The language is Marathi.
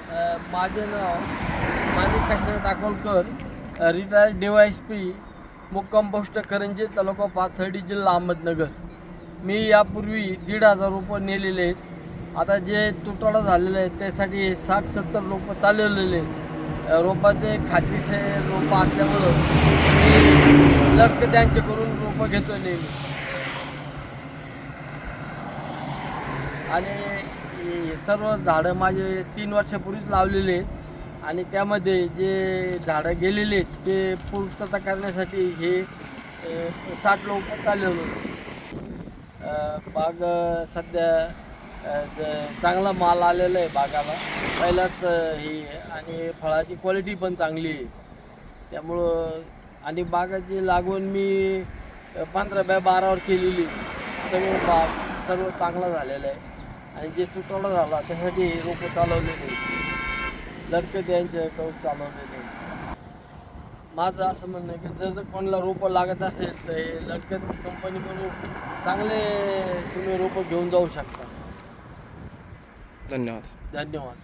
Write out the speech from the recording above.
माझे नाव माणिक काशीनाथ दाखवलकर, रिटायर्ड DYSP, मुक्काम पोस्ट करंजी, तालुका पाथर्डी, जिल्हा अहमदनगर. मी यापूर्वी 1,500 रोपं नेलेले आहेत. आता जे तुटवडा झालेले आहेत त्यासाठी 60-70 रोपं चालवलेले आहेत. रोपाचे खात्रीशीर रोपं असल्यामुळं मी लक्ष त्यांच्याकडून रोपं घेतो नेहमी. आणि हे सर्व झाडं माझे 3 वर्षापूर्वीच लावलेले आहेत आणि त्यामध्ये जे झाडं गेलेले आहेत ते पूर्तता करण्यासाठी हे 60 रोपं चालवलं होतं. बाग सध्या चांगला माल आलेला आहे बागाला, पहिलाच ही आणि फळाची क्वालिटी पण चांगली आहे. त्यामुळं आणि बागाची लागवड मी 15x12 केलेली. सर्व चांगला झालेला आहे आणि जे तुटवडा झाला त्यासाठी हे रोपं चालवलेले, लटकं त्यांचे करून चालवलेले. माझं असं म्हणणं आहे की जर कोणाला रोपं लागत असेल तर हे लटकन कंपनीकडून चांगले तुम्ही रोपं घेऊन जाऊ शकता. धन्यवाद. धन्यवाद.